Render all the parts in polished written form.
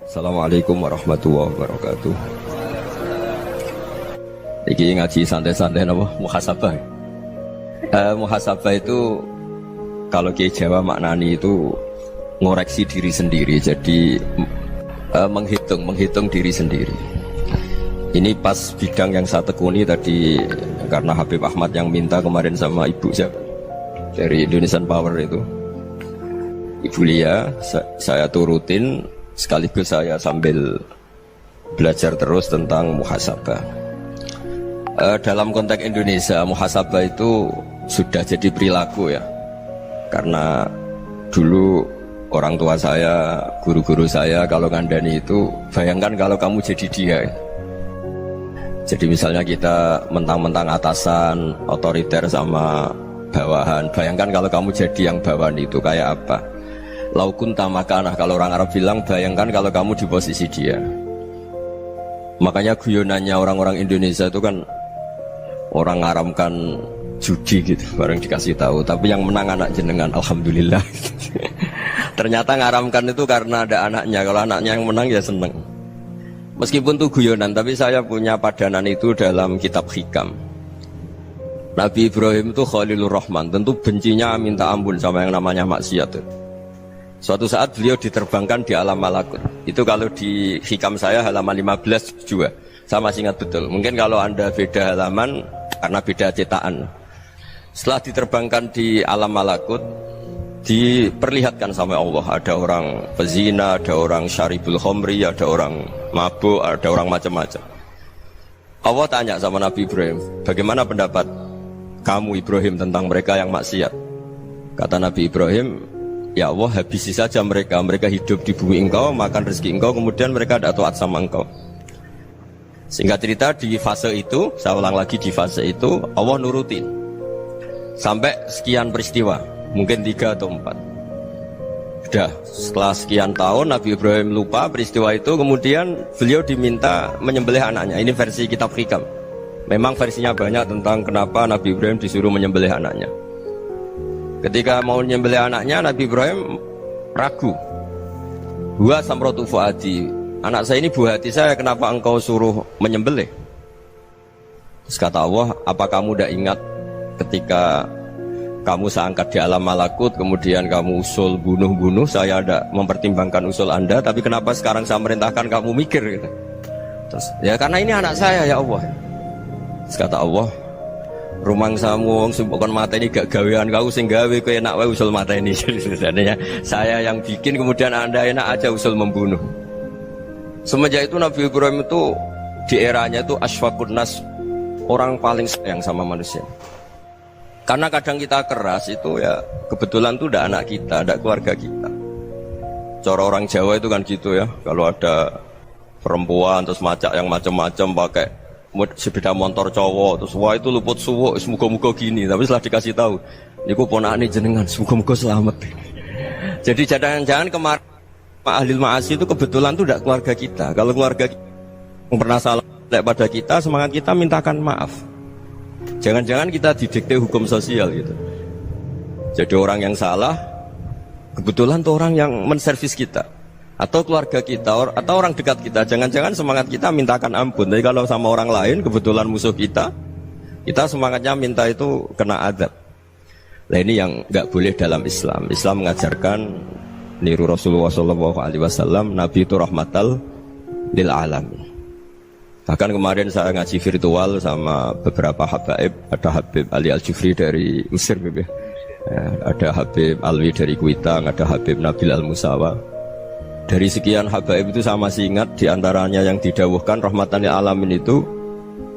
Assalamualaikum warahmatullahi wabarakatuh. Iki ngaji santai-santai napa muhasabah. Muhasabah itu kalau Kiai Jawa maknani itu ngoreksi diri sendiri. Jadi menghitung diri sendiri. Ini pas bidang yang saya tekuni tadi karena Habib Ahmad yang minta kemarin sama Ibu siapa dari Indonesian Power itu. Ibu Lia, saya turutin sekaligus saya sambil belajar terus tentang muhasabah. Dalam konteks Indonesia, muhasabah itu sudah jadi perilaku ya. Karena dulu orang tua saya, guru-guru saya kalau ngandani itu, bayangkan kalau kamu jadi dia. Jadi misalnya kita mentang-mentang atasan, otoriter sama bawahan. Bayangkan kalau kamu jadi yang bawahan itu kayak apa? Laukun tamakanah, kalau orang Arab bilang, bayangkan kalau kamu di posisi dia. Makanya guyonannya orang-orang Indonesia itu kan orang ngaramkan judi gitu, bareng dikasih tahu. Tapi yang menang anak jenengan, alhamdulillah. Ternyata ngaramkan itu karena ada anaknya. Kalau anaknya yang menang ya seneng. Meskipun itu guyonan, tapi saya punya padanan itu dalam kitab Hikam. Nabi Ibrahim itu Khalilur Rahman, tentu bencinya minta ampun sama yang namanya maksiat. Suatu saat beliau diterbangkan di alam malakut. Itu kalau di Hikam saya halaman 15 juga. Saya masih ingat betul. Mungkin kalau Anda beda halaman karena beda cetakan. Setelah diterbangkan di alam malakut, diperlihatkan sama Allah, ada orang pezina, ada orang syaribul khomri, ada orang mabuk, ada orang macam-macam. Allah tanya sama Nabi Ibrahim, bagaimana pendapat kamu Ibrahim tentang mereka yang maksiat? Kata Nabi Ibrahim, ya Allah, habisi saja mereka. Mereka hidup di bumi engkau, makan rezeki engkau, kemudian mereka tidak taat sama engkau. Singkat cerita, di fase itu, saya ulang lagi, di fase itu Allah nurutin sampai sekian peristiwa, mungkin 3 atau 4. Sudah setelah sekian tahun Nabi Ibrahim lupa peristiwa itu, kemudian beliau diminta menyembelih anaknya. Ini versi kitab Hikam. Memang versinya banyak tentang kenapa Nabi Ibrahim disuruh menyembelih anaknya. Ketika mau menyembelih anaknya, Nabi Ibrahim ragu. Huwa samratu fuadi, anak saya ini buah hati saya, kenapa engkau suruh menyembelih? Terus kata Allah, apa kamu tidak ingat ketika kamu saya angkat di alam malakut, kemudian kamu usul bunuh-bunuh, saya tidak mempertimbangkan usul Anda, tapi kenapa sekarang saya merintahkan kamu mikir gitu? Terus, ya karena ini anak saya ya Allah. Terus kata Allah, rumang samu wong sumpukon mata ini gak gawean kau sing gawe kowe enak wae usul mata ini. Jadi saya yang bikin, kemudian Anda enak aja usul membunuh. Semenjak itu Nabi Ibrahim itu di eranya itu asfaqun nas, orang paling sayang sama manusia. Karena kadang kita keras itu ya kebetulan itu udah anak kita, ada keluarga kita. Cara orang Jawa itu kan gitu ya, kalau ada perempuan terus macak yang macam-macam pakai sepeda motor cowok, terus wah itu luput suwuk, semoga-moga gini. Tapi setelah dikasih tahu, niku ponakane jenengan, semoga-moga selamat. Jadi jangan-jangan kemarin ahli ma'asi itu kebetulan itu tidak keluarga kita. Kalau keluarga kita yang pernah salah pada kita, semangat kita mintakan maaf. Jangan-jangan kita didikte hukum sosial gitu. Jadi orang yang salah kebetulan itu orang yang menservis kita, atau keluarga kita, atau orang dekat kita. Jangan-jangan semangat kita mintakan ampun. Tapi kalau sama orang lain kebetulan musuh kita semangatnya minta itu kena adab. Nah ini yang nggak boleh dalam Islam. Islam mengajarkan niru Rasulullah SAW, Nabi itu rahmatal lil alamin. Bahkan kemarin saya ngaji virtual sama beberapa habaib. Ada Habib Ali Al-Jufri dari Mesir, ya. Ada Habib Alwi dari Kuitang, ada Habib Nabil Al-Musawa. Dari sekian habaib itu saya masih ingat, diantaranya yang didawuhkan rahmatan lil alamin itu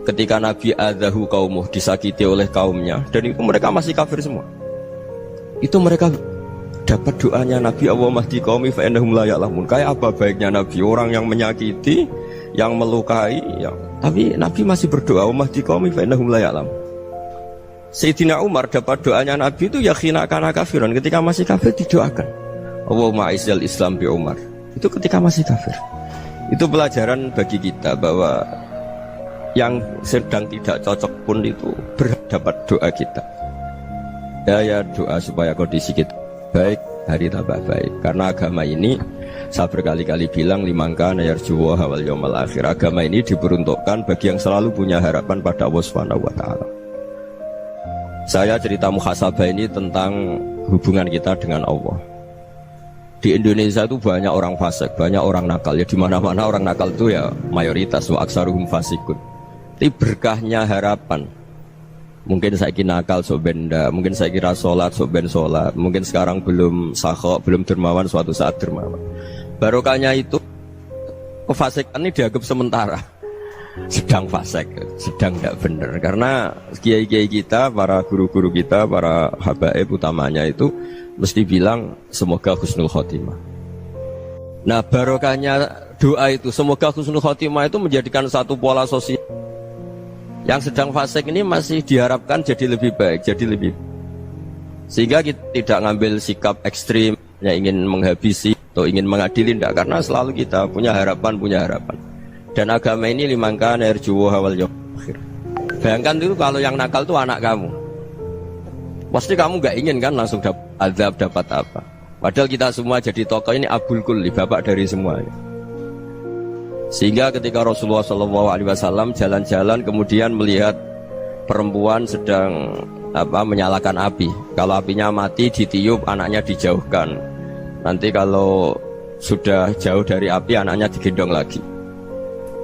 ketika Nabi adzahu qaumuh, disakiti oleh kaumnya, dan itu mereka masih kafir semua. Itu mereka dapat doanya Nabi, Allahumma hdi qaumi fa innahum la ya'lamun. Kayak apa baiknya Nabi, orang yang menyakiti, yang melukai, tapi Nabi masih berdoa, Allahumma hdi qaumi fa innahum la ya'lamun. Sayyidina Umar dapat doanya Nabi itu yakhina kana kafiran, ketika masih kafir didoakan, Allahumma aizzal Islam bi Umar. Itu ketika masih kafir. Itu pelajaran bagi kita bahwa yang sedang tidak cocok pun itu berdapat doa kita. Ya doa supaya kondisi kita baik, hari tambah baik. Karena agama ini Saya berkali-kali bilang limangka nayarjuwa wal yaumal akhir. Agama ini diperuntukkan bagi yang selalu punya harapan pada Allah Subhanahu wa taala. Saya cerita muhasabah ini tentang hubungan kita dengan Allah. Di Indonesia itu banyak orang fasik, banyak orang nakal. Ya di mana-mana orang nakal itu ya mayoritas, wa aksaruhum fasikun. Tapi berkahnya harapan. Mungkin saya kira nakal sok benda, mungkin saya kira sholat sok ben sholat, mungkin sekarang belum sakho, belum dermawan, suatu saat dermawan. Barokahnya itu kefasikan ini dianggap sementara. Sedang fasik, sedang tidak benar. Karena kiai-kiai kita, para guru-guru kita, para habaib utamanya itu mesti bilang semoga husnul khotimah. Nah barokahnya doa itu semoga husnul khotimah itu menjadikan satu pola sosial. Yang sedang fasik ini masih diharapkan jadi lebih baik, jadi lebih. Sehingga kita tidak ngambil sikap ekstrim yang ingin menghabisi atau ingin mengadili, tidak, karena selalu kita punya harapan. Dan agama ini limangka nerjuwa wal yaumil akhir. Bayangkan itu kalau yang nakal itu anak kamu. Pasti kamu gak ingin kan langsung dapat azab, dapat apa. Padahal kita semua jadi tokoh ini abul kulli, bapak dari semuanya. Sehingga ketika Rasulullah SAW jalan-jalan kemudian melihat perempuan sedang menyalakan api. Kalau apinya mati ditiup, anaknya dijauhkan. Nanti kalau sudah jauh dari api, anaknya digendong lagi.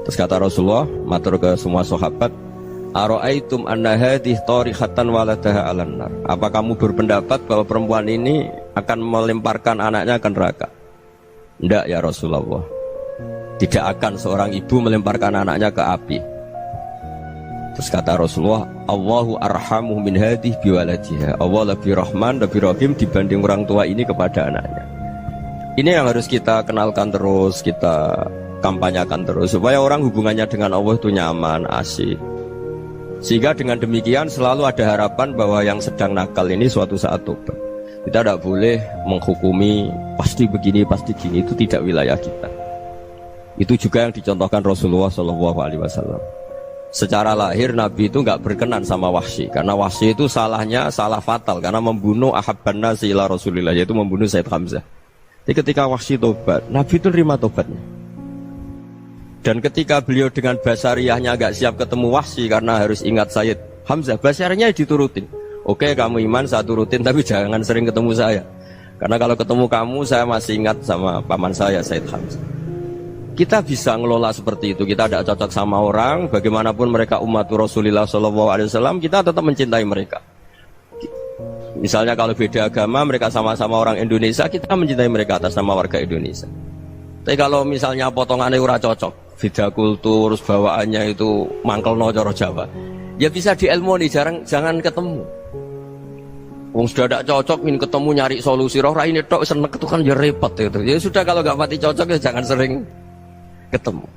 Terus kata Rasulullah, matur ke semua sahabat, ara'aitum anna hadhihi tarihatan waladaha 'alan nar. Apa kamu berpendapat bahwa perempuan ini akan melemparkan anaknya ke neraka? Tidak ya Rasulullah. Tidak akan seorang ibu melemparkan anaknya ke api. Terus kata Rasulullah, Allahu arhamu min hadhihi biwaladiha. Allah lebih rahman, lebih rahim dibanding orang tua ini kepada anaknya. Ini yang harus kita kenalkan terus, kita kampanyakan terus supaya orang hubungannya dengan Allah itu nyaman, asik. Sehingga dengan demikian selalu ada harapan bahwa yang sedang nakal ini suatu saat tobat. Kita tidak boleh menghukumi pasti begini, pasti gini, itu tidak wilayah kita. Itu juga yang dicontohkan Rasulullah SAW. Secara lahir Nabi itu nggak berkenan sama Wahsy, karena Wahsy itu salahnya salah fatal karena membunuh ahabban nasi ila Rasulillah, yaitu membunuh Sayyid Hamzah. Jadi ketika Wahsy tobat, Nabi itu terima tobatnya. Dan ketika beliau dengan basariyahnya agak siap ketemu Wahsy karena harus ingat Sayyid Hamzah, basariyahnya diturutin. Oke, kamu iman, saya turutin, tapi jangan sering ketemu saya. Karena kalau ketemu kamu, saya masih ingat sama paman saya, Sayyid Hamzah. Kita bisa ngelola seperti itu. Kita tidak cocok sama orang, bagaimanapun mereka umat Rasulullah SAW, kita tetap mencintai mereka. Misalnya kalau beda agama, mereka sama-sama orang Indonesia, kita mencintai mereka atas nama warga Indonesia. Tapi kalau misalnya potongannya ora cocok, beda kultur, bawaannya itu mangkelno cara Jawa, ya bisa diilmoni, jangan ketemu. Wong sudah tidak cocok, ingin ketemu nyari solusi. Roh ini tok seneng itu kan ya repot itu. Ya sudah kalau nggak pati cocok ya jangan sering ketemu.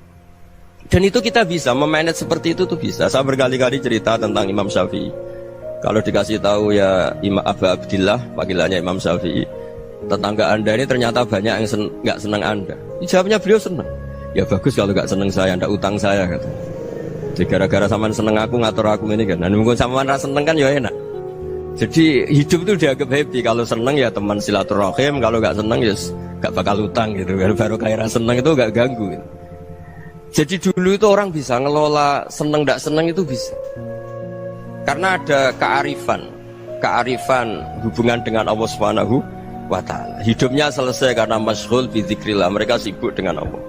Dan itu kita bisa memanage seperti itu tuh bisa. Saya berkali-kali cerita tentang Imam Syafi'i. Kalau dikasih tahu ya Imam Abu Abdillah, panggilannya Imam Syafi'i, tetangga anda ini ternyata banyak yang nggak senang anda. Jawabnya beliau senang. Ya bagus kalau nggak senang saya, ndak utang saya kata. Jadi gara-gara saman seneng aku ngatur aku ini kan. Dan mungkin saman rasa seneng kan ya enak. Jadi hidup itu dianggap happy. Kalau seneng ya teman silaturahim, kalau nggak seneng ya nggak bakal utang gitu. Baru kayak rasa seneng itu nggak ganggu. Gitu. Jadi dulu itu orang bisa ngelola seneng ndak seneng itu bisa. Karena ada kearifan hubungan dengan Allah Subhanahu wa ta'ala. Hidupnya selesai karena masyghul bi dzikrillah, mereka sibuk dengan Allah.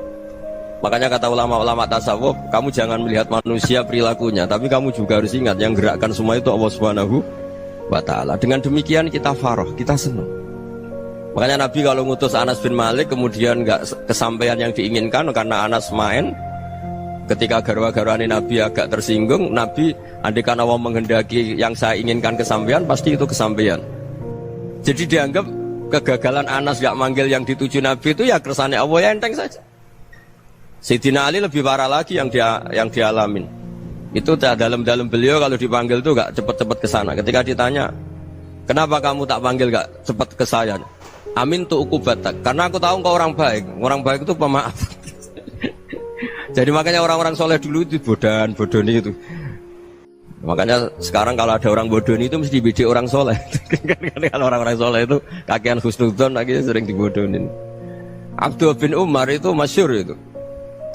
Makanya kata ulama-ulama tasawuf, kamu jangan melihat manusia perilakunya, tapi kamu juga harus ingat yang gerakkan semua itu Allah Subhanahu wa ta'ala. Dengan demikian kita farah, kita senang. Makanya Nabi kalau ngutus Anas bin Malik kemudian nggak kesampaian yang diinginkan karena Anas main, ketika garwa-garwani Nabi agak tersinggung, Nabi andaikan Allah menghendaki yang saya inginkan kesampaian, pasti itu kesampaian. Jadi dianggap kegagalan Anas gak manggil yang dituju Nabi itu ya kersane Allah, ya enteng saja. Sayyidina Ali lebih parah lagi yang dialamin. Itu dalam beliau kalau dipanggil tuh gak cepet-cepet ke sana. Ketika ditanya, kenapa kamu tak panggil gak cepet ke saya? Amin tu ukubatak, karena aku tahu kau orang baik. Orang baik itu pemaaf. Jadi makanya orang-orang soleh dulu itu bodoni itu. Makanya sekarang kalau ada orang bodoni itu mesti dibidik orang soleh. Kalau orang-orang soleh itu kakean husnudzon lagi sering dibodonin. Abdullah bin Umar itu masyhur itu.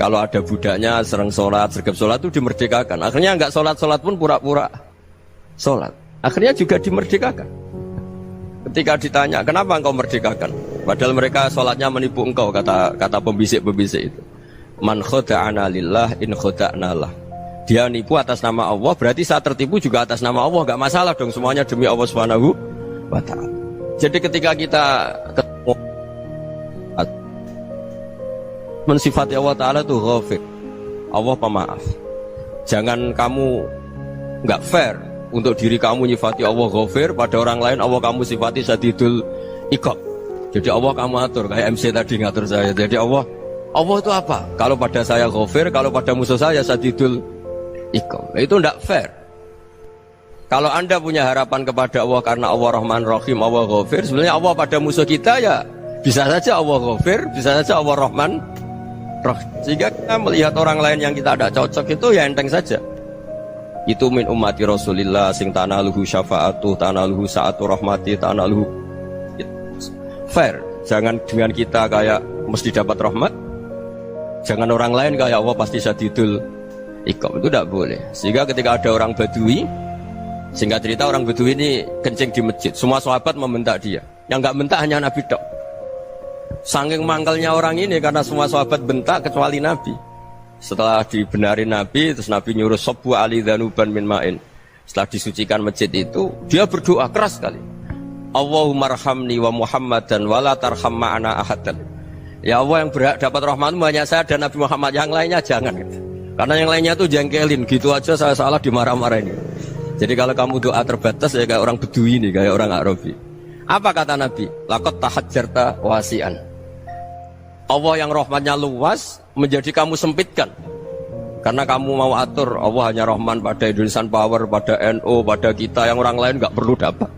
Kalau ada budaknya sering sholat, sergap sholat itu dimerdekakan. Akhirnya nggak sholat pun pura-pura sholat. Akhirnya juga dimerdekakan. Ketika ditanya, kenapa engkau merdekakan? Padahal mereka sholatnya menipu engkau, kata pembisik-pembisik itu. Man khoda'ana lillah in khoda'na lah. Dia nipu atas nama Allah, berarti saat tertipu juga atas nama Allah. Gak masalah dong, semuanya demi Allah Subhanahu wa ta'ala. Jadi ketika kita ketemu mensifati Allah Ta'ala itu ghafir, Allah pemaaf. Jangan kamu gak fair untuk diri kamu nyifati Allah ghafir, pada orang lain Allah kamu sifati sadidul iqab. Jadi Allah kamu atur, kayak MC tadi ngatur saya. Jadi Allah itu apa? Kalau pada saya ghafir, kalau pada musuh saya sadidul iqab. Itu tidak fair. Kalau Anda punya harapan kepada Allah karena Allah Rahman Rahim, Allah ghafir, sebenarnya Allah pada musuh kita ya bisa saja Allah ghafir, bisa saja Allah Rahman Rahim. Sehingga kita melihat orang lain yang kita tidak cocok itu ya enteng saja. Itu min ummati Rasulillah sing tanaluhu syafa'atu, tanaluhu sa'atu rahmati, tanaluhu fair. Jangan dengan kita kayak mesti dapat rahmat. Jangan orang lain kayak Allah pasti sadidul iqab. Itu tidak boleh. Sehingga ketika ada orang Badui, singkat cerita orang Badui ini kencing di masjid, semua sahabat membentak dia. Yang enggak bentak hanya Nabi tok. Saking mangkalnya orang ini karena semua sahabat bentak kecuali Nabi. Setelah dibenarin Nabi, terus Nabi nyuruh sabbu ali dhanuban min ma'in. Setelah disucikan masjid itu, dia berdoa keras sekali. Allahumma arhamni wa Muhammadan wa la tarham ma'ana ahadan. Ya Allah, yang berhak dapat rahmatmu hanya saya dan Nabi Muhammad, yang lainnya jangan gitu. Karena yang lainnya tuh jengkelin, gitu aja saya salah dimarah-marahin. Jadi kalau kamu doa terbatas ya kayak orang Bedui ini, kayak orang Arabi. Apa kata Nabi? Laqad tahajjarta wasi'an. Allah yang rahmatnya luas menjadi kamu sempitkan. Karena kamu mau atur Allah hanya rahman pada Indonesian Power, pada NU, pada kita, yang orang lain gak perlu dapat.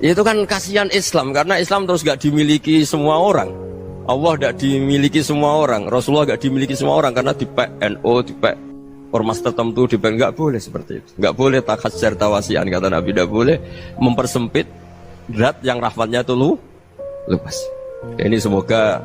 Itu kan kasihan Islam, karena Islam terus gak dimiliki semua orang. Allah gak dimiliki semua orang, Rasulullah gak dimiliki semua orang, karena dipek NU, dipek ormas tertentu, dipek, gak boleh seperti itu. Gak boleh takhasyar tawasian, kata Nabi, gak boleh mempersempit zat yang rahmatnya itu luas. Ini semoga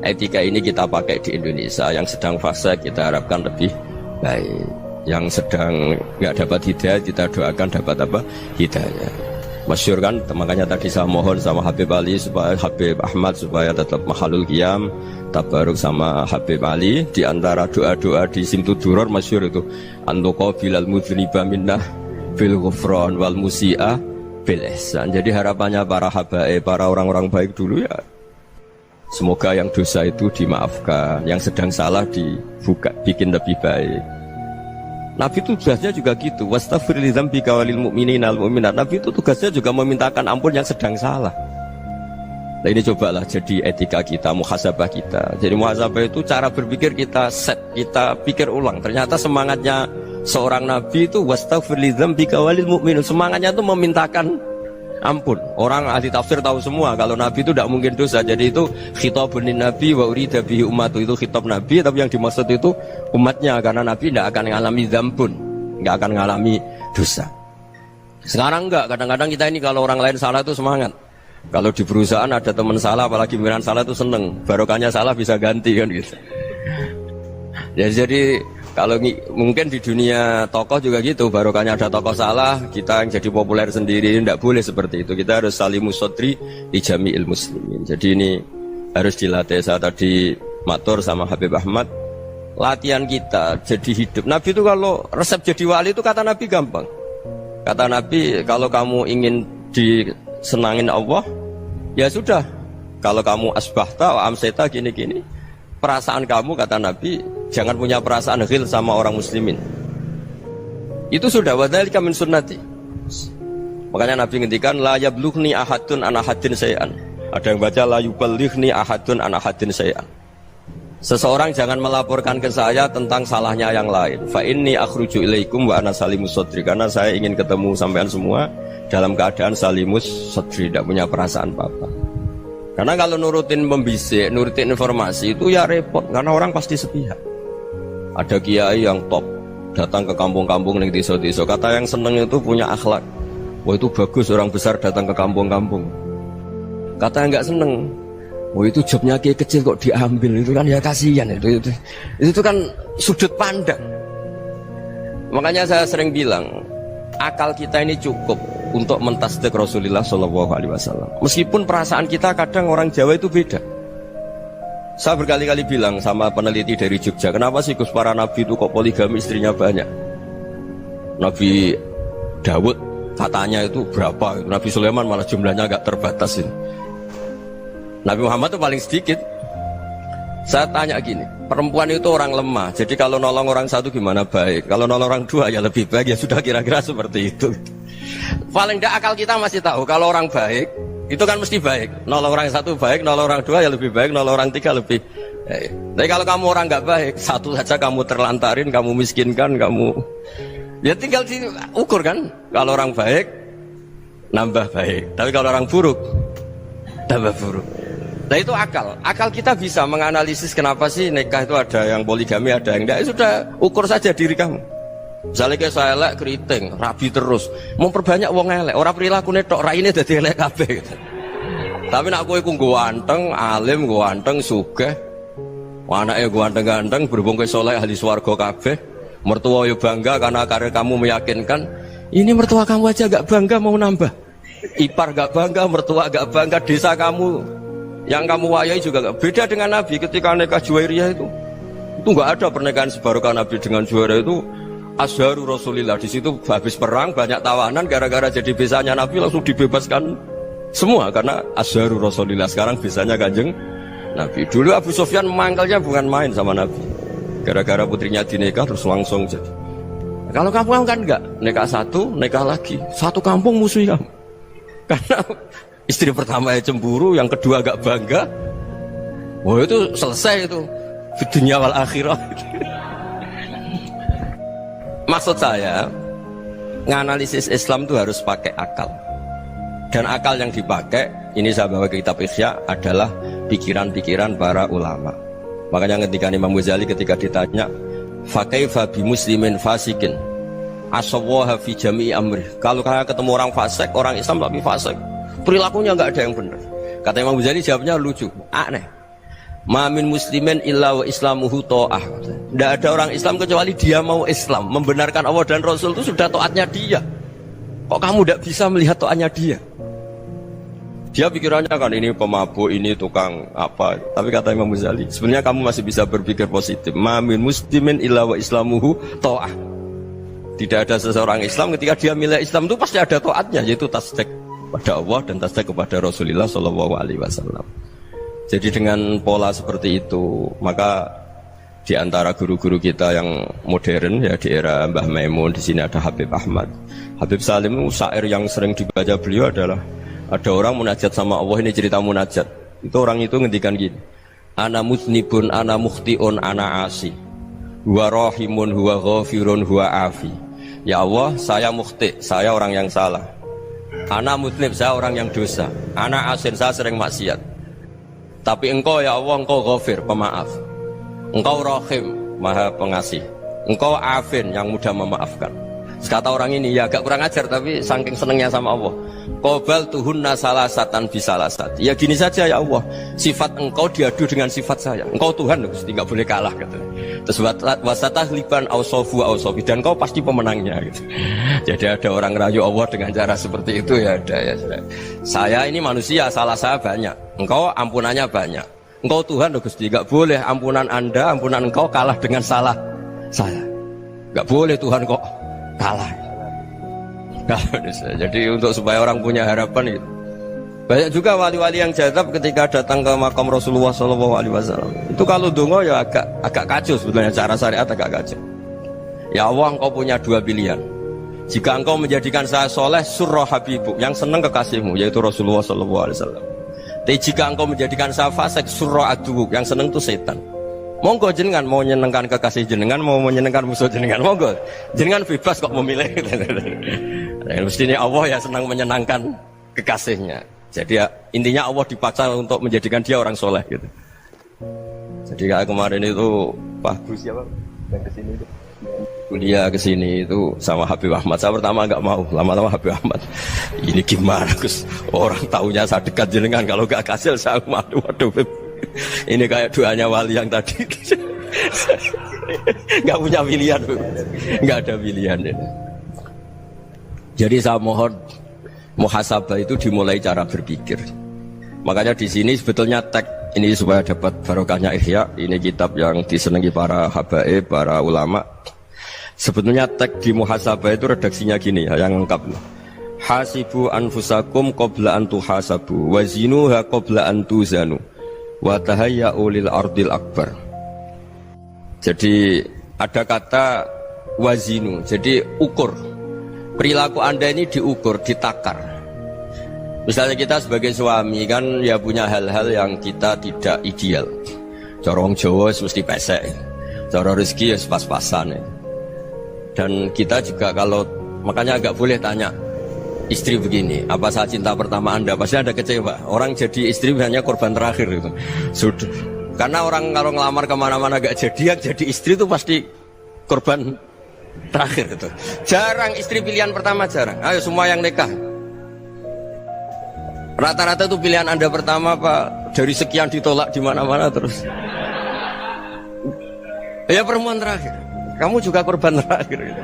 etika ini kita pakai di Indonesia. Yang sedang fase kita harapkan lebih baik, yang sedang nggak dapat hidayah kita doakan dapat apa? Hidayah. Masyhur kan, makanya tadi saya mohon sama Habib Ali supaya Habib Ahmad supaya tetap mahalul qiyam tabaruk sama Habib Ali. Di antara doa-doa di Simtud-Duror masyhur itu antuqabilal mudhniba minnah bil ghufran wal musi'a bil ihsan. Jadi harapannya para habaib, para orang-orang baik dulu ya, semoga yang dosa itu dimaafkan, yang sedang salah dibuka, bikin lebih baik. Nabi itu tugasnya juga gitu. Wastaghfir li dzambika walil mu'minina wal mu'minat. Nabi itu tugasnya juga memintakan ampun yang sedang salah. Nah ini cobalah jadi etika kita, muhasabah kita. Jadi muhasabah itu cara berpikir kita set, kita pikir ulang. Ternyata semangatnya seorang Nabi itu wastaghfir li dzambika walil mu'minun. Semangatnya itu memintakan ampun. Orang ahli tafsir tahu semua kalau Nabi itu tidak mungkin dosa. Jadi itu khitabun Nabi wa urida bihi ummatu, itu khitab Nabi, tapi yang dimaksud itu umatnya, karena Nabi tidak akan mengalami dzambun, tidak akan mengalami dosa. Sekarang enggak, kadang-kadang kita ini kalau orang lain salah itu semangat. Kalau di perusahaan ada teman salah, apalagi pimpinan salah itu seneng, barokahnya salah bisa ganti kan gitu. Ya, jadi kalau mungkin di dunia tokoh juga gitu, barokahnya ada tokoh salah, kita yang jadi populer sendiri, tidak boleh seperti itu. Kita harus salimus sodri di jami'il muslimin. Jadi ini harus dilatih. Saya tadi matur sama Habib Ahmad, latihan kita jadi hidup. Nabi itu kalau resep jadi wali itu kata Nabi gampang. Kata Nabi, kalau kamu ingin disenangin Allah, ya sudah. Kalau kamu asbahta wa amseta gini-gini, perasaan kamu, kata Nabi, jangan punya perasaan ghil sama orang muslimin. Itu sudah wadzalika min sunnati. Makanya Nabi ngendikan la yablughni ahadun an ahadin syai'an. Ada yang baca la yuballighni ahadun an ahadin syai'an. Seseorang jangan melaporkan ke saya tentang salahnya yang lain. Fa inni akhruju ilaikum wa ana salimus sadri. Karena saya ingin ketemu sampean semua dalam keadaan salimus sadri, tidak punya perasaan apa-apa. Karena kalau nurutin pembisik, nurutin informasi itu ya repot, karena orang pasti sepihak. Ada kiai yang top datang ke kampung-kampung ning desa-desa, kata yang seneng itu punya akhlak. Wah itu bagus orang besar datang ke kampung-kampung. Kata yang nggak seneng, Oh itu jobnya kiai kecil kok diambil, itu kan ya kasihan itu kan sudut pandang. Makanya saya sering bilang akal kita ini cukup untuk mentasdik Rasulullah Shallallahu Alaihi Wasallam. Meskipun perasaan kita kadang orang Jawa itu beda. Saya berkali-kali bilang sama peneliti dari Jogja, kenapa sih Gus para nabi itu kok poligami istrinya banyak? Nabi Dawud katanya itu berapa? Nabi Sulaiman malah jumlahnya agak terbatas ini. Nabi Muhammad itu paling sedikit. Saya tanya gini, perempuan itu orang lemah, jadi kalau nolong orang satu gimana baik, kalau nolong orang dua ya lebih baik, ya sudah kira-kira seperti itu. Paling tidak akal kita masih tahu kalau orang baik itu kan mesti baik, nolong orang satu baik, nolong orang dua ya lebih baik, nolong orang tiga lebih baik. Tapi kalau kamu orang nggak baik, satu saja kamu terlantarin, kamu miskinkan, kamu ya tinggal diukur kan. Kalau orang baik nambah baik, tapi kalau orang buruk tambah buruk. Nah itu akal. Akal kita bisa menganalisis kenapa sih nikah itu ada yang poligami, ada yang enggak. Sudah ukur saja diri kamu. Misalnya kayak saya elek keriting, rabi terus, memperbanyak wong elek. Orang perilaku netok, raine dadi elek kabeh. Tapi nak kowe ku ganteng, alim, ganteng, sugih. Anake ganteng-ganteng, berhubung kowe saleh ahli swarga kabeh. Mertua yo bangga karena karir kamu meyakinkan. Ini mertua kamu aja gak bangga mau nambah. Ipar gak bangga, mertua gak bangga, desa kamu yang kamu wayai juga gak beda dengan Nabi ketika nikah Juwairiyah itu gak ada pernikahan sebarokah Nabi dengan Juwairiyah itu Azharu Rasulillah. Di situ habis perang banyak tawanan, gara-gara jadi besanya Nabi langsung dibebaskan semua karena Azharu Rasulillah. Sekarang besanya Kanjeng Nabi. Dulu Abu Sufyan mangkalnya bukan main sama Nabi, gara-gara putrinya dinikah terus langsung jadi. Kalau kamu kan enggak, nikah satu, nikah lagi, satu kampung musuhi kamu karena istri pertama ya cemburu, yang kedua agak bangga. Wah itu selesai itu di dunia wal akhirah. Maksud saya nganalisis Islam itu harus pakai akal. Dan akal yang dipakai, ini saya bawa ke kitab Ihya, adalah pikiran-pikiran para ulama. Makanya ketika Imam Ghazali ketika ditanya fakaifa bi muslimin fasikin asawwaha fi jami'i amri, kalau kalian ketemu orang fasik, orang Islam tapi fasik, perilakunya nggak ada yang benar. Kata Imam Ghazali jawabnya lucu, aneh. Ma min muslimin illa wa islamuhu ta'ah. Tidak ada orang Islam kecuali dia mau Islam, membenarkan Allah dan Rasul itu sudah taatnya dia. Kok kamu tidak bisa melihat taatnya dia? Dia pikirannya kan ini pemabuk, ini tukang apa. Tapi kata Imam Ghazali, sebenarnya kamu masih bisa berpikir positif. Ma min muslimin illa wa islamuhu ta'ah. Tidak ada seseorang Islam ketika dia milih Islam itu pasti ada taatnya, yaitu tasdik pada Allah dan tasdik kepada Rasulullah Shallallahu Alaihi Wasallam. Jadi dengan pola seperti itu, maka di antara guru-guru kita yang modern ya di era Mbah Maimun, di sini ada Habib Ahmad, Habib Salim, syair yang sering dibaca beliau adalah ada orang munajat sama Allah. Ini cerita munajat. Itu orang itu ngendikan gini, ana muznibun, ana mukhtiun, ana asi, huwa rahimun, huwa ghafirun, huwa afi. Ya Allah, saya mukhti, saya orang yang salah. Ana muznib, saya orang yang dosa. Ana asin, saya sering maksiat. Tapi engkau ya Allah, engkau ghafir, pemaaf. Engkau rahim, maha pengasih. Engkau afin, yang mudah memaafkan. Kata orang ini, ya agak kurang ajar, tapi saking senengnya sama Allah. Qobal tuhunna salasatan bisalasat. Ya gini saja ya Allah, sifat engkau diadu dengan sifat saya. Engkau Tuhan, Gusti, nggak boleh kalah gitu. Terus wasatah liban ausofu ausofi, dan kau pasti pemenangnya gitu. Jadi ada orang rayu Allah dengan cara seperti itu ya ada ya. Saya ini manusia, salah saya banyak. Engkau ampunannya banyak. Engkau Tuhan, Gusti, nggak boleh ampunan Anda, ampunan engkau kalah dengan salah saya. Nggak boleh Tuhan kok kalah. Jadi untuk supaya orang punya harapan gitu. Banyak juga wali-wali yang jadab ketika datang ke makam Rasulullah SAW. Itu kalau dongo ya agak kacau sebetulnya, cara syariat agak kacau. Ya Allah, engkau punya dua pilihan. Jika engkau menjadikan saya soleh, surah habibuk, yang senang kekasihmu, yaitu Rasulullah SAW. Tapi jika engkau menjadikan saya fasik, surah adubuk, yang senang itu setan. Monggo jenengan mau menyenangkan kekasih jenengan, mau menyenangkan musuh jenengan, monggo jenengan bebas kok memilih. Mestinya Allah ya senang menyenangkan kekasihnya. Jadi ya, intinya Allah dipaksa untuk menjadikan dia orang soleh gitu. Jadi kayak kemarin itu Pak Gus siapa yang kesini itu kuliah ke sini itu sama Habib Ahmad. Saya pertama nggak mau, lama-lama Habib Ahmad. Ini gimana Gus? Orang taunya saya dekat jenengan, kalau nggak kasil saya waduh. Ini kayak doanya wali yang tadi. Nggak punya pilihan, nggak ada pilihan. Jadi saya mohon muhasabah itu dimulai cara berpikir. Makanya di sini sebetulnya tag ini supaya dapat barokahnya Ihya. Ini kitab yang disenangi para habaib, para ulama. Sebetulnya tag di muhasabah itu redaksinya gini ya, yang lengkap. Hasibu anfusakum qabla an tuhasabu wazinuha qabla an tuzanu wa tahayya'u lil ardil akbar. Jadi ada kata wazinu, jadi ukur. Perilaku Anda ini diukur, ditakar. Misalnya kita sebagai suami kan ya punya hal-hal yang kita tidak ideal. Corong Jawa mesti pesek, cara rezeki ya pas-pasan. Dan kita juga kalau makanya agak boleh tanya istri begini, apa saat cinta pertama Anda? Pasti Anda kecewa. Orang jadi istri hanya korban terakhir itu. Sudah. Karena orang kalau ngelamar kemana-mana gak jadi, yang jadi istri itu pasti korban terakhir itu. Jarang istri pilihan pertama, jarang. Ayo semua yang nikah. Rata-rata itu pilihan Anda pertama Pak, dari sekian ditolak di mana-mana terus. Ya perempuan terakhir. Kamu juga korban terakhir gitu.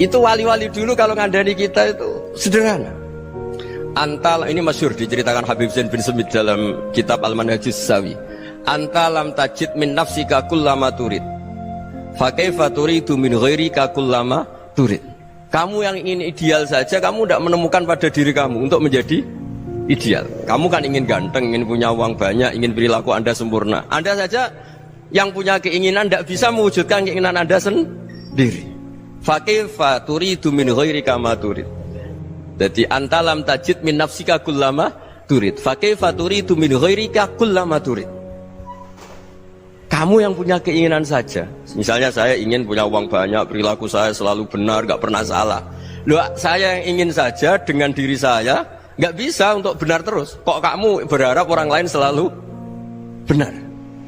Itu wali-wali dulu kalau ngandani kita itu sederhana. Antal ini masyhur diceritakan Habib Zain bin Semit dalam kitab Al-Manhajus Sawi. Antalam tajid min nafsika kullama turid. Fa kaifa turidu min ghairika kullama turid. Kamu yang ingin ideal saja kamu tidak menemukan pada diri kamu untuk menjadi ideal. Kamu kan ingin ganteng, ingin punya uang banyak, ingin perilaku Anda sempurna. Anda saja yang punya keinginan tidak bisa mewujudkan keinginan Anda sendiri. Fa kaifa turidu min ghairika ma turid. Jadi antalam tajid min nafsika kullama turid. Fa kaifa turidu min ghairika kullama turid. Kamu yang punya keinginan saja. Misalnya saya ingin punya uang banyak, perilaku saya selalu benar, gak pernah salah. Loh, saya yang ingin saja dengan diri saya gak bisa untuk benar terus. Kok kamu berharap orang lain selalu benar?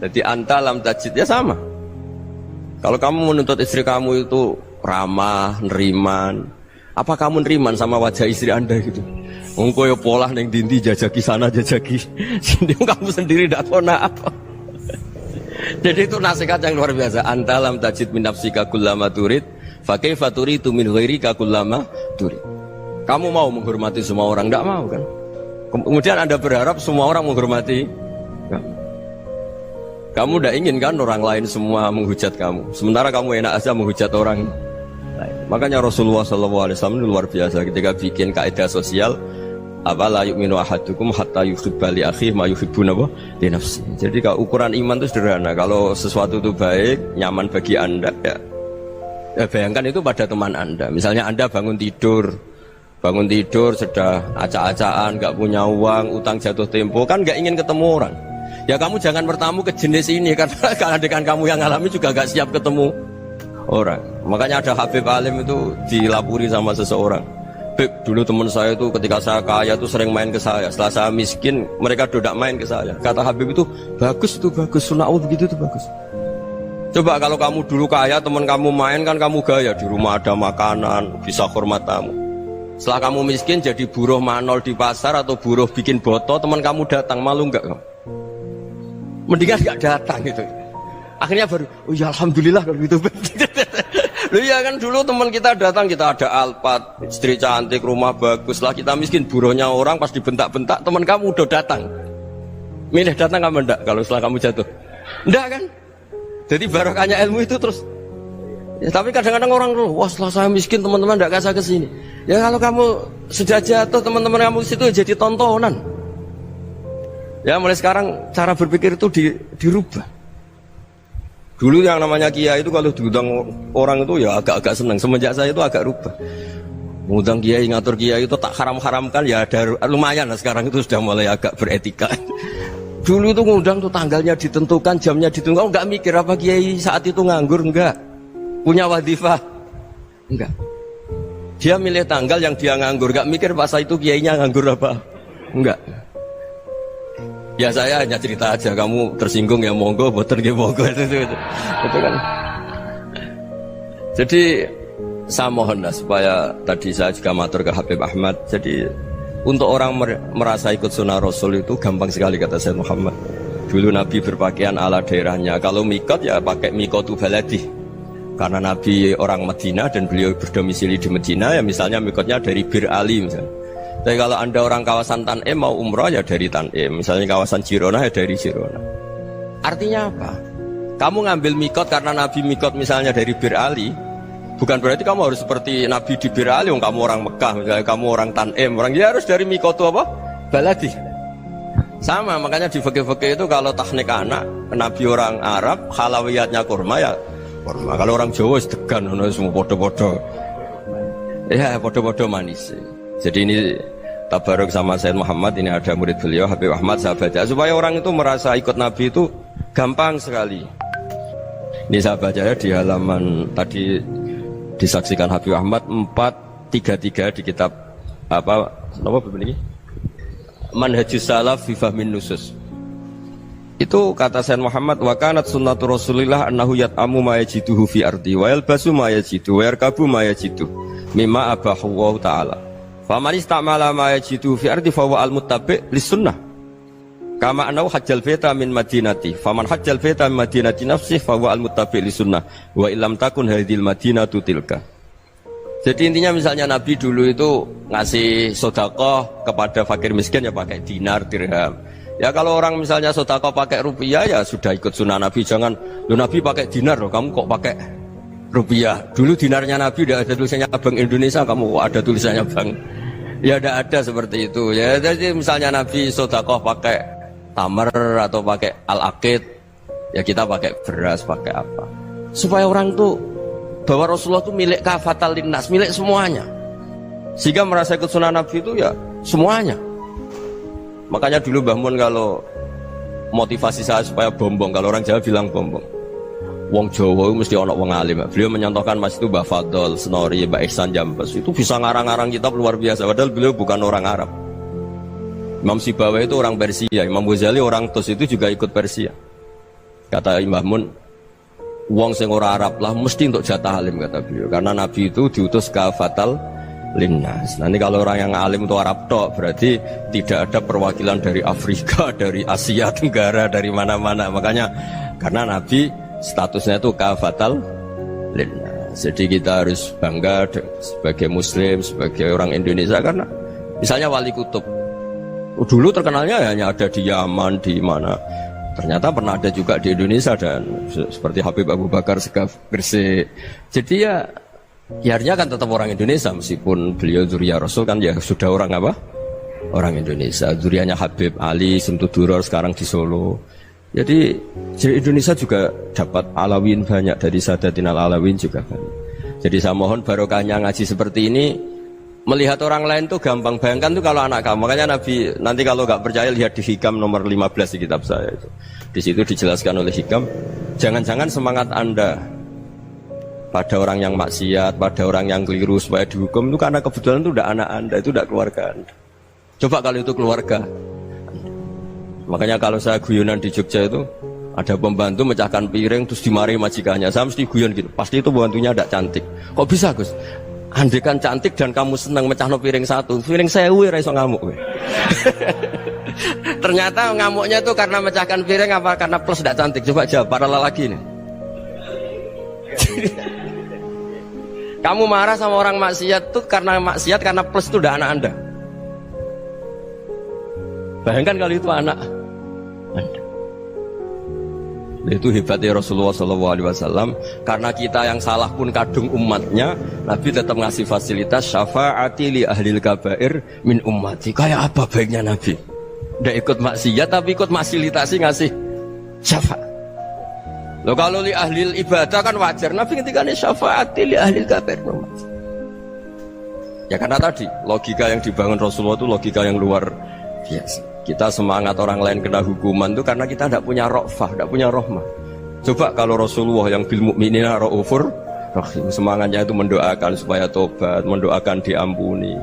Jadi antalam tajid ya sama. Kalau kamu menuntut istri kamu itu ramah, neriman, apa kamu neriman sama wajah istri Anda gitu? Engkau ya pola neng dindi jajaki sana jajaki sini, kamu sendiri tidak tahu apa. Jadi itu nasihat yang luar biasa. Antalam tajid min nafsika kullama turid, fa kaifa turidu min ghairika kullama turid. Kamu mau menghormati semua orang? Tidak mau kan? Kemudian Anda berharap semua orang menghormati kamu tidak ingin kan orang lain semua menghujat kamu. Sementara kamu enak aja menghujat orang lain. Makanya Rasulullah SAW luar biasa ketika bikin kaidah sosial. Apa la yu'minu ahadukum hatta yuhibba li akhihi ma yuhibbu li nafsi. Jadi kalau ukuran iman itu sederhana. Kalau sesuatu itu baik, nyaman bagi Anda ya bayangkan itu pada teman Anda. Misalnya Anda bangun tidur sudah acak-acakan, gak punya uang, utang jatuh tempo, kan gak ingin ketemu orang. Ya kamu jangan bertamu ke jenis ini, karena kalau dengan kamu yang alami juga gak siap ketemu orang. Makanya ada Habib Alim itu dilapuri sama seseorang. Beb, dulu teman saya itu ketika saya kaya itu sering main ke saya. Setelah saya miskin, mereka tidak main ke saya. Kata Habib itu bagus, sunnaul begitu itu bagus. Coba kalau kamu dulu kaya, teman kamu main kan kamu gaya. Di rumah ada makanan, bisa hormat tamu. Setelah kamu miskin jadi buruh manol di pasar atau buruh bikin boto, teman kamu datang, malu enggak kamu? Mendingan enggak datang gitu. Akhirnya baru, oh ya alhamdulillah kalau gitu. Loh iya kan dulu teman kita datang, kita ada Alphard, istri cantik, rumah bagus. Lah kita miskin, buruhnya orang pas dibentak-bentak, teman kamu udah datang. Milih datang kamu enggak kalau setelah kamu jatuh? Enggak kan? Jadi barokahnya ilmu itu terus. Ya, tapi kadang-kadang orang tuh, wah setelah saya miskin teman-teman enggak kasih ke sini. Ya kalau kamu sudah jatuh, teman-teman kamu di situ jadi tontonan. Ya mulai sekarang cara berpikir itu dirubah. Dulu yang namanya kiai itu kalau diundang orang itu ya agak-agak senang. Semenjak saya itu agak rubah. Mengundang kiai, ngatur kiai itu tak haram-haramkan ya ada lumayan lah sekarang itu sudah mulai agak beretika. Dulu itu ngundang tuh tanggalnya ditentukan, jamnya ditentukan, enggak mikir apa kiai saat itu nganggur, enggak. Punya wadifah, enggak. Dia milih tanggal yang dia nganggur, enggak mikir pas itu kiainya nganggur apa, enggak. Ya saya hanya cerita aja, kamu tersinggung ya monggo, boten nggih monggo itu kan. Jadi saya mohonlah supaya tadi saya juga matur ke Habib Ahmad. Jadi untuk orang merasa ikut sunnah Rasul itu gampang sekali kata Sayyid Muhammad. Dulu Nabi berpakaian ala daerahnya. Kalau mikot ya pakai mikotu baladi. Karena Nabi orang Madinah dan beliau berdomisili di Madinah, ya misalnya mikotnya dari Bir Ali misalnya. Tapi kalau Anda orang kawasan Tanim mau umroh ya dari Tanim. Misalnya kawasan Jirona ya dari Jirona. Artinya apa? Kamu ngambil mikot karena Nabi mikot misalnya dari Bir Ali, bukan berarti kamu harus seperti Nabi di Bir Ali, kamu orang Mekah, misalnya kamu orang Tanim, orang ya harus dari mikot itu apa? Baladi. Sama, makanya di fikih-fikih itu kalau teknik anak, Nabi orang Arab, halawiyatnya kurma ya kurma. Kalau orang Jawa sedegan, semua bodoh-bodoh. Ya, bodoh-bodoh manis. Jadi ini tabaruk sama Sayyid Muhammad, ini ada murid beliau, Habib Ahmad, sahabatnya. Supaya orang itu merasa ikut Nabi itu gampang sekali. Ini saya baca ya di halaman tadi disaksikan Habib Ahmad 433 di kitab apa begini? Manhajus Salaf fi Fahmin Nusus. Itu kata Sayyid Muhammad, wa kanat sunnatu Rasulillah annahu yat'amu ma yajiduhu fi ardi wa yalbasu ma yajidu wa yarkabu ma yajidu mimma abahu Allah taala. Faman istamala ma yajidu fi ardi fa huwa al-muttabi' lis-sunnah. Kama annahu hajjal baita min madinati. Faman hajjal baita min madinati nafsihi fa huwa al-muttabi' lis-sunnah wa illam takun hadhil madinatu tilka. Jadi intinya misalnya Nabi dulu itu ngasih sedekah kepada fakir miskin ya pakai dinar, dirham. Ya kalau orang misalnya sedekah pakai rupiah ya sudah ikut sunnah Nabi. Jangan, lu Nabi pakai dinar loh, kamu kok pakai rupiah. Dulu dinarnya Nabi udah ada tulisannya Bank Indonesia, kamu kok ada tulisannya Bank. Ya tidak ada seperti itu. Ya jadi misalnya Nabi sedekah pakai tamar atau pakai al-aqid, ya kita pakai beras, pakai apa. Supaya orang tuh bahwa Rasulullah itu milik kafatal linnas, milik semuanya. Sehingga merasa ikut sunnah Nabi itu ya semuanya. Makanya dulu Mbah Mun kalau motivasi saya supaya bombong, kalau orang Jawa bilang bombong. Wong Jawa itu mesti ono wong alim. Beliau menyontohkan mas itu Mbah Fadol, Senori, Mbah Ihsan Jambes. Itu bisa ngarang-ngarang kitab luar biasa. Padahal beliau bukan orang Arab. Imam Sibawai itu orang Persia, Imam Ghazali orang Tus itu juga ikut Persia. Kata Mbah Mun, wong sing ora Arab lah mesti untuk jatah alim kata beliau. Karena Nabi itu diutus kafatal linnas. Nanti kalau orang yang alim itu Arab tok, berarti tidak ada perwakilan dari Afrika, dari Asia Tenggara, dari mana-mana. Makanya karena Nabi statusnya itu kafatal linnas. Jadi kita harus bangga sebagai Muslim, sebagai orang Indonesia karena misalnya Wali Kutub dulu terkenalnya hanya ada di Yaman, di mana. Ternyata pernah ada juga di Indonesia dan seperti Habib Abu Bakar Segaf Gresik. Jadi ya akhirnya kan tetap orang Indonesia meskipun beliau zuriyah Rasul kan ya sudah orang apa? Orang Indonesia. Zuriyahnya Habib Ali Simtuduror sekarang di Solo. Jadi Indonesia juga dapat Alawin banyak dari Sadatin Alawin juga banyak. Jadi saya mohon barokahnya ngaji seperti ini. Melihat orang lain tuh gampang, bayangkan tuh kalau anak kamu. Makanya Nabi nanti kalau nggak percaya lihat di Hikam nomor 15 di kitab saya itu. Di situ dijelaskan oleh Hikam, jangan-jangan semangat Anda pada orang yang maksiat, pada orang yang keliru supaya dihukum itu karena kebetulan itu udah anak Anda, itu udah keluarga Anda. Coba kalau itu keluarga. Makanya kalau saya guyonan di Jogja itu ada pembantu mecahkan piring terus dimarahi majikannya, saya mesti guyon gitu. Pasti itu pembantunya tidak cantik. Kok bisa Gus? Andai kan cantik dan kamu senang mecahno piring satu, piring 1000 ora iso ngamuk kowe. Ternyata ngamuknya itu karena mecahkan piring apa karena plus tidak cantik? Coba jawab para lelaki ini. Kamu marah sama orang maksiat tuh karena maksiat karena plus itu udah anak Anda. Bayangkan kalau itu anak Anda. Itu hebatnya Rasulullah SAW. Karena kita yang salah pun kadung umatnya, Nabi tetap ngasih fasilitas syafaati li ahlil kabair min ummati. Kayak apa baiknya Nabi? Udah ikut maksiat tapi ikut fasilitasi ngasih syafaat. Loh kalau li ahlil ibadah kan wajar. Nabi ketika ini syafaati li ahlil kabair min ummati. Ya karena tadi logika yang dibangun Rasulullah itu logika yang luar biasa. Kita semangat orang lain kena hukuman itu karena kita tidak punya ra'fah, tidak punya rahmah. Coba kalau Rasulullah yang bil mu'minina ra'ufur rahim, semangatnya itu mendoakan supaya tobat, mendoakan diampuni,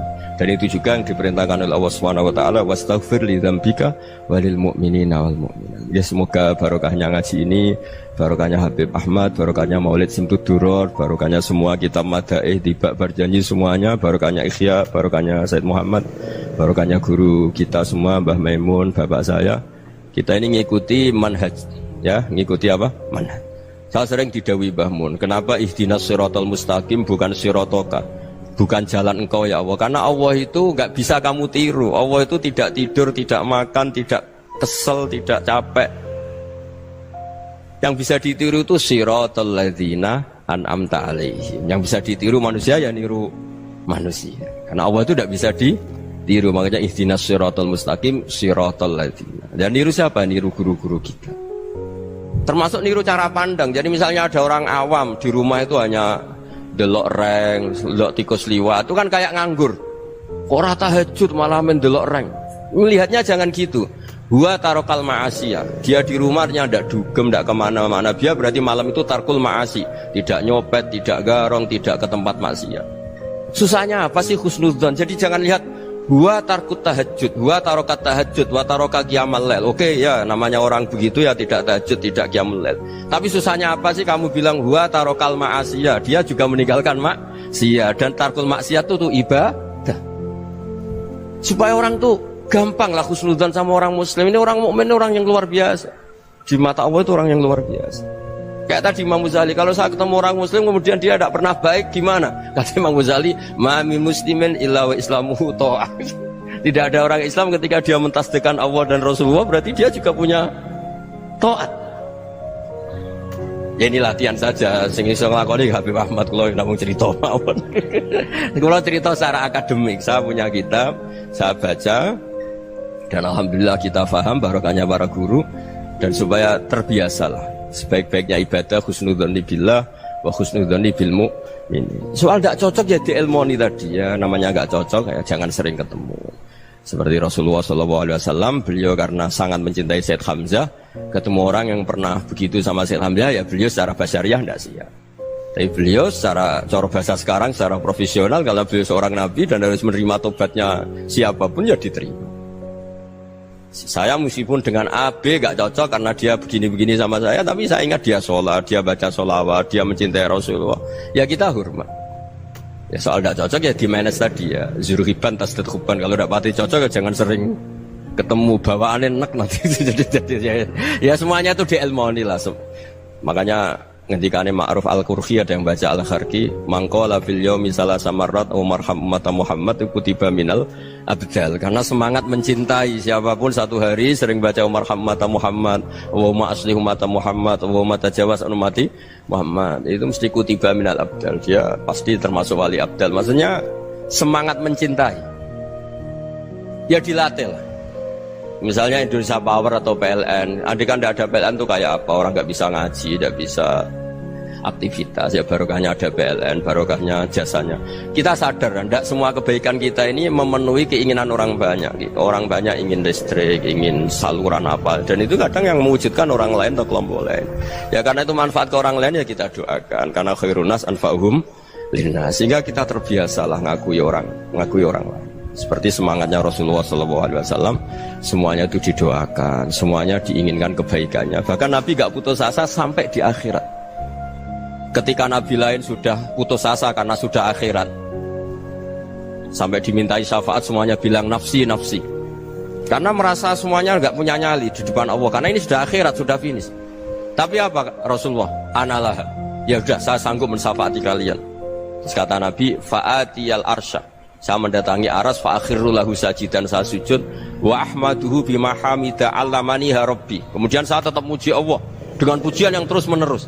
Dan itu juga yang diperintahkan oleh Allah Subhanahu wa taala, wastaghfir li dzambika walil mu'minina wal mu'minat. Ya semoga barokahnya ngaji ini, barokahnya Habib Ahmad, barokahnya Maulid Simtud Duror, barokahnya semua kitab Madaih, Tiba Berjanji semuanya, barokahnya Ikhya, barokahnya Said Muhammad, barokahnya guru kita semua, Mbah Maimun, bapak saya. Kita ini ngikuti manhaj, ya, ngikuti apa? Manhaj. Saya sering didhawuhi Mbah Mun, kenapa ihdinas siratal mustaqim bukan siratoka? Bukan jalan engkau ya Allah, karena Allah itu nggak bisa kamu tiru. Allah itu tidak tidur, tidak makan, tidak kesel, tidak capek. Yang bisa ditiru itu siratal ladzina an'amta alaihim. Yang bisa ditiru manusia ya niru manusia. Karena Allah itu tidak bisa ditiru, makanya ihdinas siratal mustaqim siratal ladzina. Dan niru siapa? Niru guru-guru kita. Termasuk niru cara pandang. Jadi misalnya ada orang awam di rumah itu hanya delok reng, delok tikus liwat, itu kan kayak nganggur. Ora tahajud malah mendelok reng. Melihatnya jangan gitu. Huwa tarokal ma'asiyah. Dia di rumahnya ndak dugem, ndak kemana-mana. Dia berarti malam itu tarkul ma'asi. Tidak nyopet, tidak garong, tidak ke tempat maksiat. Susahnya apa sih husnudzon? Jadi jangan lihat huwa tarkut tahajud, huwa tarokat tahajud, wa taroka qiyamal lail. Oke ya, namanya orang begitu ya tidak tahajud, tidak qiyamul lail. Tapi susahnya apa sih kamu bilang huwa tarokal ma'asiyah? Dia juga meninggalkan maksiat, dan tarkul maksiat itu tuh ibadah. Supaya orang tuh gampang lah husnudzon sama orang muslim. Ini orang mukmin, orang yang luar biasa. Di mata Allah itu orang yang luar biasa. Kayak tadi Imam Ghazali, kalau saya ketemu orang muslim kemudian dia tidak pernah baik, gimana? Kata Imam Ghazali, ma min muslimin illa wa islamuhu ta'ah. Tidak ada orang Islam ketika dia mentasdihkan Allah dan Rasulullah, berarti dia juga punya taat. Ya ini latihan saja, sing iso nglakoni Habib Ahmad kula namung cerita mawon. Kula cerita secara akademik, saya punya kitab, saya baca, dan alhamdulillah kita paham barokahnya para guru, dan supaya terbiasalah. Sebaik-baiknya ibadah husnudzon billah wa husnudzon bil mu'min. Soal tidak cocok ya diilmoni tadi ya, namanya nggak cocok ya jangan sering ketemu. Seperti Rasulullah SAW, beliau karena sangat mencintai Said Hamzah, ketemu orang yang pernah begitu sama Said Hamzah, ya beliau secara basyariah tidak siap. Tapi beliau secara cara bahasa sekarang, secara profesional, kalau beliau seorang nabi dan harus menerima tobatnya siapapun ya diterima. Saya meskipun dengan A, B gak cocok karena dia begini-begini sama saya, tapi saya ingat dia sholat, dia baca sholawat, dia mencintai Rasulullah, ya kita hormat. Ya soal gak cocok ya di manage tadi ya, zurhiban tasdid huban. Kalau gak pati cocok ya jangan sering ketemu, bawaannya enak nanti. jadi ya semuanya itu diilmoni lah. Makanya ngendikane Ma'ruf Al-Qurhi ada yang baca Al-Kharqi, mangqala fil yaumi salasa marrat aw marham ummata Muhammad kutiba minal abdal. Karena semangat mencintai siapapun satu hari sering baca marham ummata Muhammad, wa asli ummata Muhammad, wa tajawaz an ummati Muhammad, itu mesti kutiba minal abdal. Dia pasti termasuk wali abdal. Maksudnya semangat mencintai ya dilatih lah. Misalnya Indonesia Power atau PLN, andai kan tidak ada PLN tuh kayak apa? Orang nggak bisa ngaji, tidak bisa aktivitas. Ya barokahnya ada PLN, barokahnya jasanya. Kita sadar, tidak semua kebaikan kita ini memenuhi keinginan orang banyak. Gitu. Orang banyak ingin listrik, ingin saluran apa, dan itu kadang yang mewujudkan orang lain atau kelompok lain. Ya karena itu manfaat ke orang lain ya kita doakan. Karena khairunas anfa'uhum linnas. Sehingga kita terbiasalah ngakui orang lain. Seperti semangatnya Rasulullah SAW, semuanya itu didoakan, semuanya diinginkan kebaikannya. Bahkan Nabi gak putus asa sampai di akhirat. Ketika Nabi lain sudah putus asa karena sudah akhirat, sampai dimintai syafaat semuanya bilang nafsi, nafsi. Karena merasa semuanya gak punya nyali di depan Allah. Karena ini sudah akhirat, sudah finish. Tapi apa Rasulullah? Analah. Ya udah, saya sanggup mensyafaati kalian. Terus kata Nabi, fa'atiyal arsya. Saya mendatangi aras fa akhiru lahu sajidan, saya sujud wa ahmaduhu bima hamida 'allamaniha rabbi. Kemudian saya tetap muji Allah dengan pujian yang terus menerus.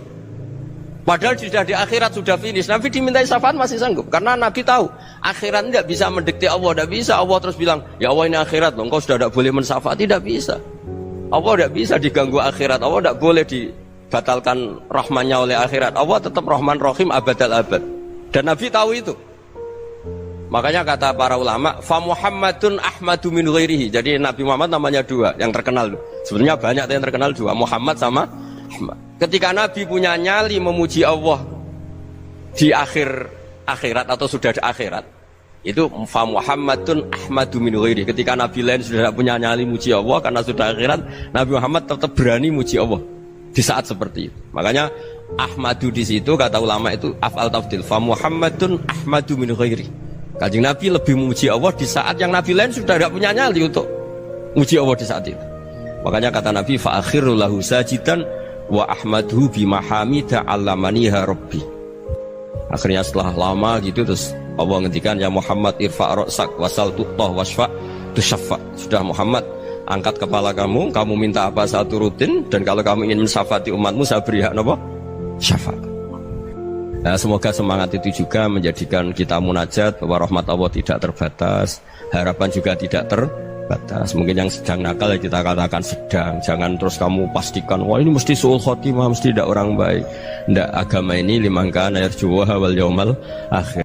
Padahal sudah di akhirat, sudah finish. Nabi dimintai syafaat masih sanggup karena Nabi tahu akhirat tidak bisa mendikte Allah, tidak bisa. Allah terus bilang, "Ya Allah ini akhirat loh, engkau sudah tidak boleh mensyafaat." Tidak bisa. Allah tidak bisa diganggu akhirat. Allah tidak boleh dibatalkan rahmannya oleh akhirat. Allah tetap Rahman Rahim abadal abad. Dan Nabi tahu itu. Makanya kata para ulama, fa Muhammadun ahmadu min ghairihi. Jadi Nabi Muhammad namanya dua yang terkenal. Sebenarnya banyak yang terkenal dua, Muhammad sama Ahmad. Ketika Nabi punya nyali memuji Allah di akhirat atau sudah di akhirat, Itu fa Muhammadun ahmadu min ghairi. Ketika Nabi lain sudah tidak punya nyali muji Allah karena sudah akhirat, Nabi Muhammad tetap berani muji Allah di saat seperti itu. Makanya ahmadu di situ kata ulama itu af'al tafdil. Fa Muhammadun ahmadu min ghairi. Kanjeng Nabi lebih memuji Allah di saat yang Nabi lain sudah tidak punya nyali untuk muji Allah di saat itu. Makanya kata Nabi fa akhiru lahu sajidan wa ahmaduhu bi mahamida 'allamaniha rabbi. Akhirnya setelah lama gitu terus Allah ngendikan ya Muhammad irfa' ra'sak wasal tu'tah wasfa' tusyaffa. Sudah Muhammad, angkat kepala kamu minta apa saya turutin, dan kalau kamu ingin mensyafaati umatmu saya beri hak apa? Syafaat. Nah, semoga semangat itu juga menjadikan kita munajat bahwa rahmat Allah tidak terbatas, harapan juga tidak terbatas. Mungkin yang sedang nakal ya kita katakan sedang, jangan terus kamu pastikan wah ini mesti suul khotimah, mesti tidak orang baik. Tidak, agama ini liman kana yarju wal yaumal akhir.